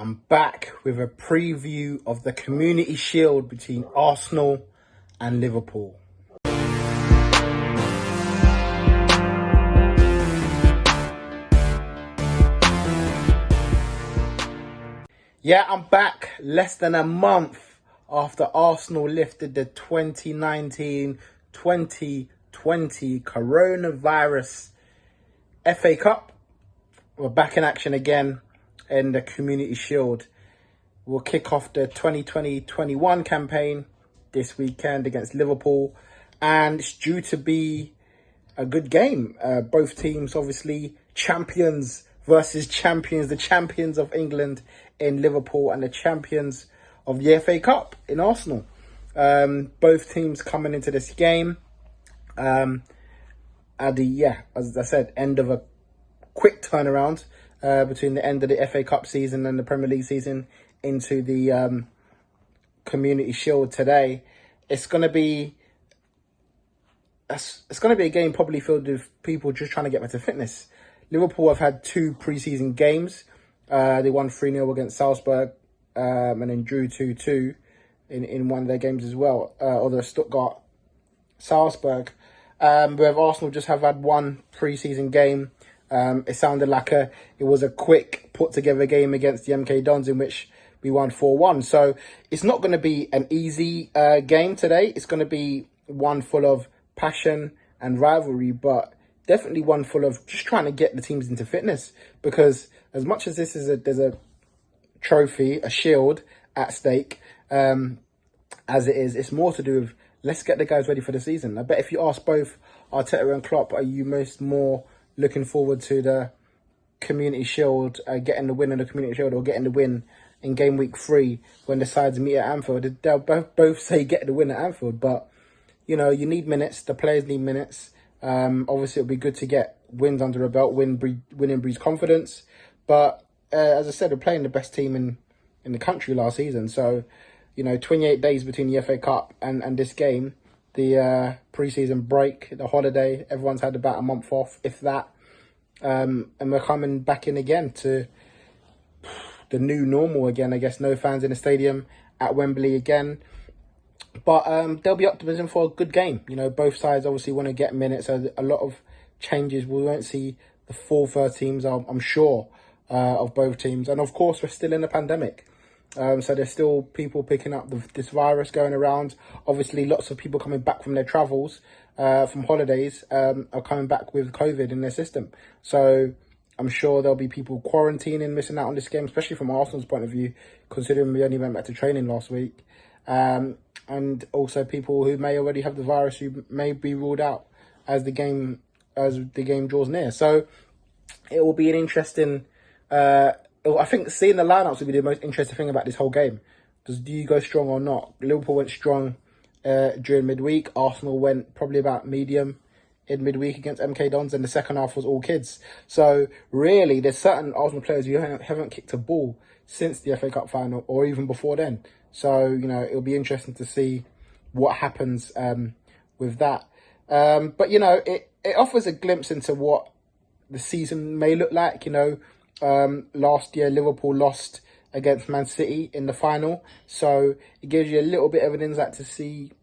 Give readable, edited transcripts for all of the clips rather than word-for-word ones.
I'm back with a preview of the Community Shield between Arsenal and Liverpool. Yeah, I'm back less than a month after Arsenal lifted the 2019-2020 coronavirus FA Cup. We're back in action again in the Community Shield. We'll kick off the 2020-21 campaign this weekend against Liverpool, and it's due to be a good game. Both teams, obviously, champions versus champions, the champions of England in Liverpool and the champions of the FA Cup in Arsenal. Both teams coming into this game at as I said, end of a quick turnaround between the end of the FA Cup season and the Premier League season into the Community Shield today. It's going to be a game probably filled with people just trying to get better fitness. Liverpool have had two pre-season games. They won 3-0 against Salzburg and then drew 2-2 in one of their games as well, although Stuttgart, Salzburg. Where Arsenal just have had one pre-season game. It sounded like it was a quick put-together game against the MK Dons in which we won 4-1. So it's not going to be an easy game today. It's going to be one full of passion and rivalry, but definitely one full of just trying to get the teams into fitness. Because as much as this is there's a trophy, a shield at stake, as it is, it's more to do with let's get the guys ready for the season. I bet if you ask both Arteta and Klopp, are you more looking forward to the Community Shield, getting the win in the Community Shield, or getting the win in game week 3 when the sides meet at Anfield? They'll both say get the win at Anfield, but you need minutes. The players need minutes. Obviously, it'll be good to get wins under a belt. Winning breeds confidence. But as I said, we're playing the best team in the country last season. So, 28 days between the FA Cup and this game, the pre-season break, the holiday, everyone's had about a month off, if that. And we're coming back in again to the new normal again. I guess no fans in the stadium at Wembley again. But there'll be optimism for a good game. Both sides obviously want to get minutes. So a lot of changes. We won't see the full third teams, I'm sure, of both teams. And of course, we're still in a pandemic. So there's still people picking up this virus going around. Obviously, lots of people coming back from their travels, from holidays, are coming back with COVID in their system. So I'm sure there'll be people quarantining, missing out on this game, especially from Arsenal's point of view, considering we only went back to training last week. And also people who may already have the virus who may be ruled out as the game draws near. So it will be an interesting. I think seeing the lineups will be the most interesting thing about this whole game. Do you go strong or not? Liverpool went strong during midweek. Arsenal went probably about medium in midweek against MK Dons, and the second half was all kids. So really, there's certain Arsenal players who haven't kicked a ball since the FA Cup final or even before then. So, it'll be interesting to see what happens with that. But, it offers a glimpse into what the season may look like. Last year, Liverpool lost against Man City in the final. So it gives you a little bit of an insight to see,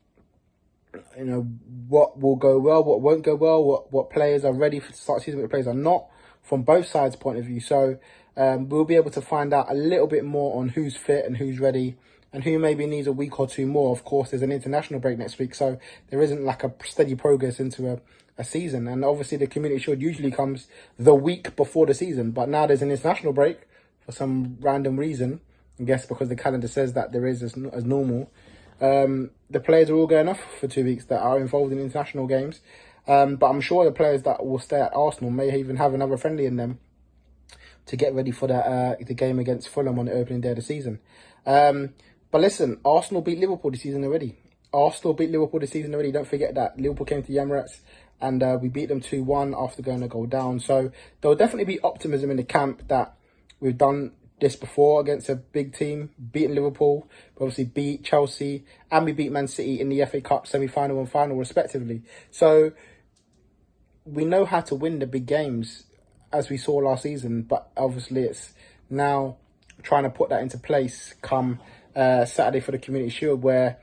what will go well, what won't go well, what players are ready for the start of the season, what players are not, from both sides' point of view. So we'll be able to find out a little bit more on who's fit and who's ready, and who maybe needs a week or two more. Of course, there's an international break next week, so there isn't like a steady progress into a season. And obviously the Community Shield usually comes the week before the season, but now there's an international break for some random reason. I guess because the calendar says that there is as normal. The players are all going off for 2 weeks that are involved in international games. But I'm sure the players that will stay at Arsenal may even have another friendly in them to get ready for the game against Fulham on the opening day of the season. But listen, Arsenal beat Liverpool this season already. Don't forget that. Liverpool came to the Emirates and we beat them 2-1 after going a goal down. So there will definitely be optimism in the camp that we've done this before against a big team, beating Liverpool, but obviously beat Chelsea, and we beat Man City in the FA Cup semi-final and final respectively. So we know how to win the big games as we saw last season, but obviously it's now trying to put that into place come Saturday for the Community Shield, where,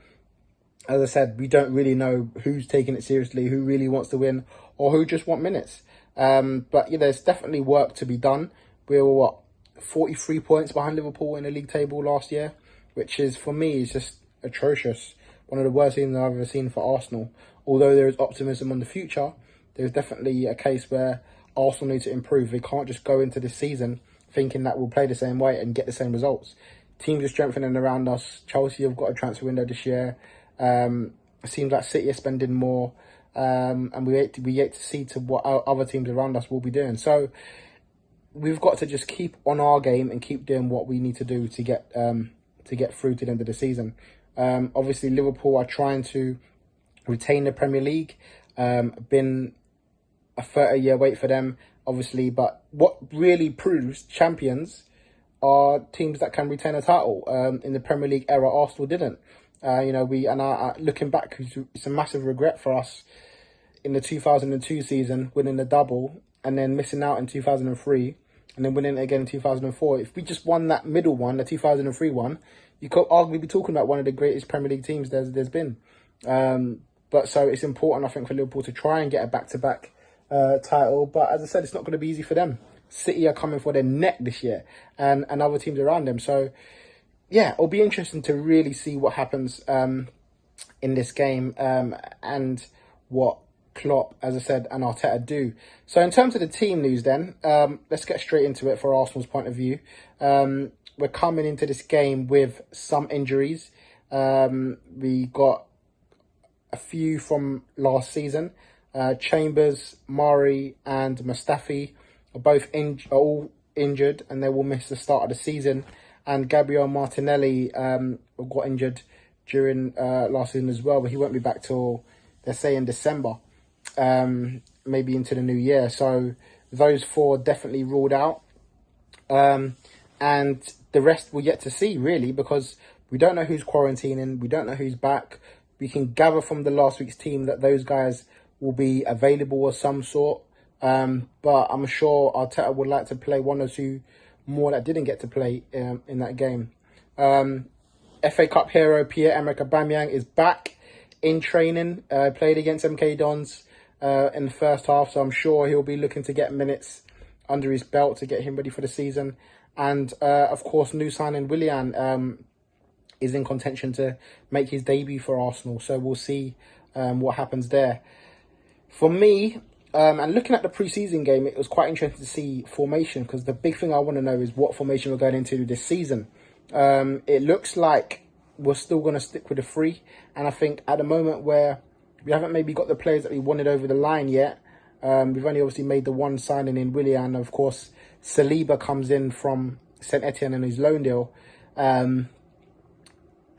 as I said, we don't really know who's taking it seriously, who really wants to win, or who just want minutes. But yeah, there's definitely work to be done. We were 43 points behind Liverpool in the league table last year, which is, for me, is just atrocious. One of the worst things I've ever seen for Arsenal. Although there is optimism on the future, there's definitely a case where Arsenal need to improve. They can't just go into this season thinking that we'll play the same way and get the same results. Teams are strengthening around us. Chelsea have got a transfer window this year. It seems like City are spending more, and we yet to see to what our other teams around us will be doing. So we've got to just keep on our game and keep doing what we need to do to get through to the end of the season. Obviously, Liverpool are trying to retain the Premier League. Been a 30-year wait for them, obviously, but what really proves champions are teams that can retain a title. In the Premier League era, Arsenal didn't. Looking back, it's a massive regret for us in the 2002 season, winning the double and then missing out in 2003 and then winning it again in 2004. If we just won that middle one, the 2003 one, you could arguably be talking about one of the greatest Premier League teams there's been. But so it's important, I think, for Liverpool to try and get a back-to-back title. But as I said, it's not going to be easy for them. City are coming for their neck this year and other teams around them. So, yeah, it'll be interesting to really see what happens in this game and what Klopp, as I said, and Arteta do. So in terms of the team news then, let's get straight into it for Arsenal's point of view. We're coming into this game with some injuries. We got a few from last season. Chambers, Mari and Mustafi are all injured and they will miss the start of the season. And Gabriel Martinelli got injured during last season as well, but he won't be back till, they're saying, December, maybe into the new year. So those four definitely ruled out. And the rest we're yet to see, really, because we don't know who's quarantining, we don't know who's back. We can gather from the last week's team that those guys will be available of some sort. But I'm sure Arteta would like to play one or two more that didn't get to play in that game. FA Cup hero Pierre-Emerick Aubameyang is back in training. Played against MK Dons in the first half, so I'm sure he'll be looking to get minutes under his belt to get him ready for the season. And of course, new signing Willian is in contention to make his debut for Arsenal. So we'll see what happens there. For me, and looking at the pre-season game, it was quite interesting to see formation, because the big thing I want to know is what formation we're going into this season. It looks like we're still going to stick with the three. And I think at the moment where we haven't maybe got the players that we wanted over the line yet, we've only obviously made the one signing in Willian. Of course, Saliba comes in from St Etienne in his loan deal. And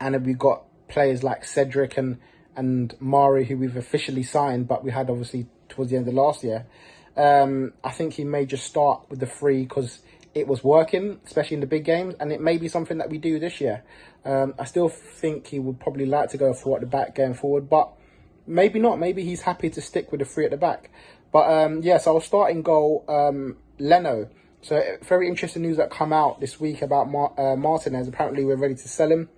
then we've got players like Cedric and Mari, who we've officially signed, but we had obviously towards the end of last year. I think he may just start with the three because it was working, especially in the big games, and it may be something that we do this year. I still think he would probably like to go four at the back going forward, but maybe not. Maybe he's happy to stick with the three at the back. But yes, I'll start in goal, Leno. So very interesting news that come out this week about Martinez. Apparently we're ready to sell him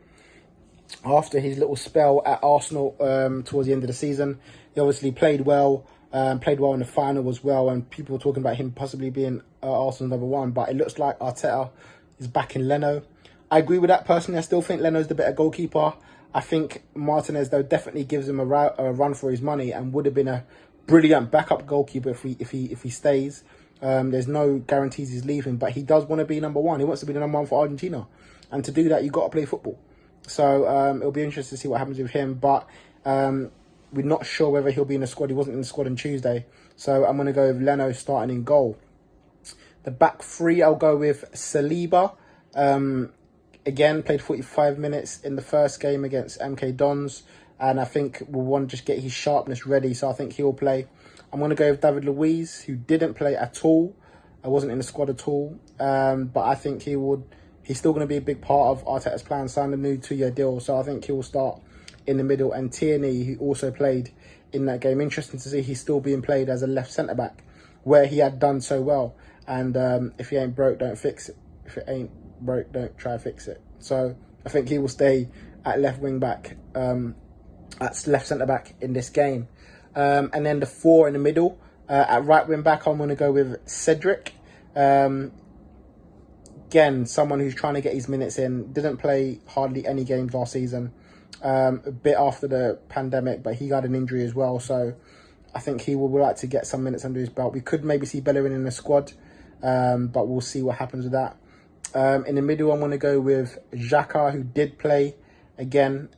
after his little spell at Arsenal towards the end of the season. He obviously played well in the final as well, and people were talking about him possibly being Arsenal's number one, but it looks like Arteta is backing Leno. I agree with that personally. I still think Leno's the better goalkeeper. I think Martinez, though, definitely gives him a run for his money and would have been a brilliant backup goalkeeper if he stays. There's no guarantees he's leaving, but he does want to be number one. He wants to be the number one for Argentina, and to do that, you've got to play football. So it'll be interesting to see what happens with him, but we're not sure whether he'll be in the squad. He wasn't in the squad on Tuesday, so I'm going to go with Leno starting in goal. The back three, I'll go with Saliba. Again, played 45 minutes in the first game against MK Dons, and I think we'll want to just get his sharpness ready, so I think he'll play. I'm going to go with David Luiz, who didn't play at all. I wasn't in the squad at all, but I think he's still going to be a big part of Arteta's plan, signed a new 2-year deal, so I think he will start in the middle. And Tierney, who also played in that game. Interesting to see he's still being played as a left centre-back, where he had done so well. And if he ain't broke, don't fix it. If it ain't broke, don't try to fix it. So I think he will stay at left wing back, at left centre back in this game. And then the 4 in the middle, at right wing back, I'm going to go with Cedric. Again, someone who's trying to get his minutes in. Didn't play hardly any games last season. A bit after the pandemic, but he got an injury as well. So I think he would like to get some minutes under his belt. We could maybe see Bellerin in the squad, but we'll see what happens with that. In the middle, I'm going to go with Xhaka, who did play again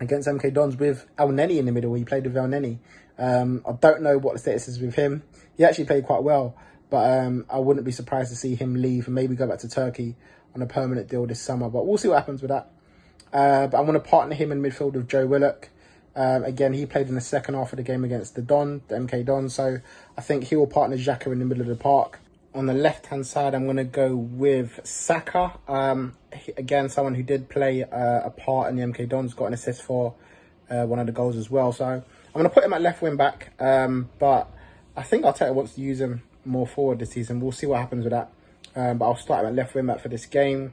against MK Dons with El Neni in the middle. He played with El Neni. I don't know what the status is with him. He actually played quite well, but I wouldn't be surprised to see him leave and maybe go back to Turkey on a permanent deal this summer. But we'll see what happens with that. But I'm going to partner him in midfield with Joe Willock. Again, he played in the second half of the game against the MK Don. So I think he will partner Xhaka in the middle of the park. On the left-hand side, I'm going to go with Saka. Again, someone who did play a part in the MK Dons, got an assist for one of the goals as well. So I'm going to put him at left wing back. But I think Arteta wants to use him more forward this season. We'll see what happens with that. But I'll start him at left wing back for this game.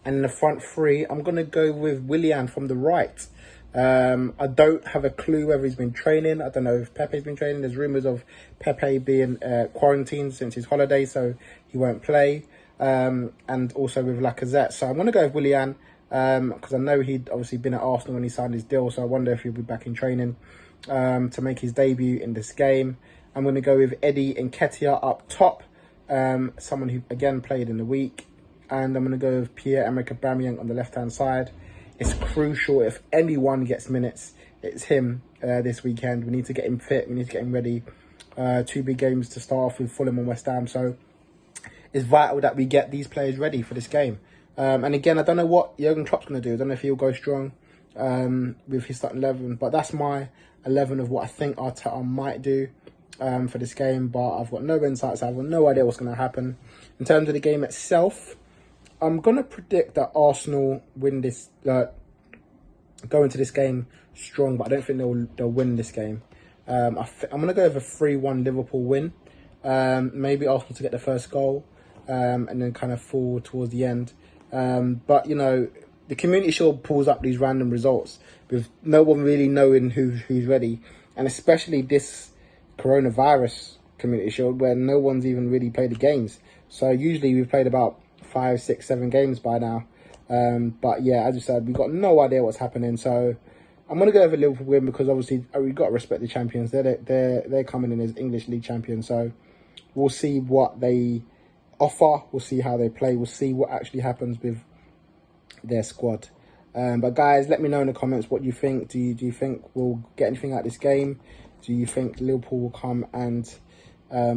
And in the front 3, I'm going to go with Willian from the right. I don't have a clue whether he's been training. I don't know if Pepe's been training. There's rumours of Pepe being quarantined since his holiday, so he won't play. And also with Lacazette. So I'm going to go with Willian because I know he'd obviously been at Arsenal when he signed his deal. So I wonder if he'll be back in training to make his debut in this game. I'm going to go with Eddie Nketiah up top. Someone who, again, played in the week. And I'm going to go with Pierre-Emerick Aubameyang on the left-hand side. It's crucial. If anyone gets minutes, it's him this weekend. We need to get him fit. We need to get him ready. 2 big games to start off with, Fulham and West Ham. So it's vital that we get these players ready for this game. And again, I don't know what Jurgen Klopp's going to do. I don't know if he'll go strong with his starting 11. But that's my 11 of what I think Arteta might do for this game. But I've got no insights. I've got no idea what's going to happen. In terms of the game itself, I'm going to predict that Arsenal win this, go into this game strong, but I don't think they'll win this game. I'm going to go with a 3-1 Liverpool win. Maybe Arsenal to get the first goal and then kind of fall towards the end. But, you know, the Community Shield pulls up these random results with no one really knowing who's ready. And especially this coronavirus Community Shield where no one's even really played the games. So usually we've played about 5, 6, 7 games by now. But yeah, as I said, we've got no idea what's happening. So I'm going to go over Liverpool win because obviously we've got to respect the champions. They're coming in as English League champions. So we'll see what they offer. We'll see how they play. We'll see what actually happens with their squad. But guys, let me know in the comments what you think. Do you think we'll get anything out of this game? Do you think Liverpool will come and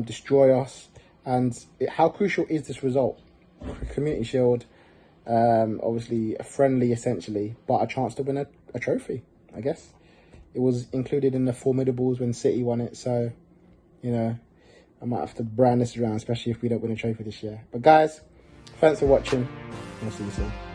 destroy us? And how crucial is this result? Community Shield, obviously a friendly essentially, but a chance to win a trophy, I guess. It was included in the Formidables when City won it, so, you know, I might have to brand this around, especially if we don't win a trophy this year. But guys, thanks for watching, and I'll see you soon.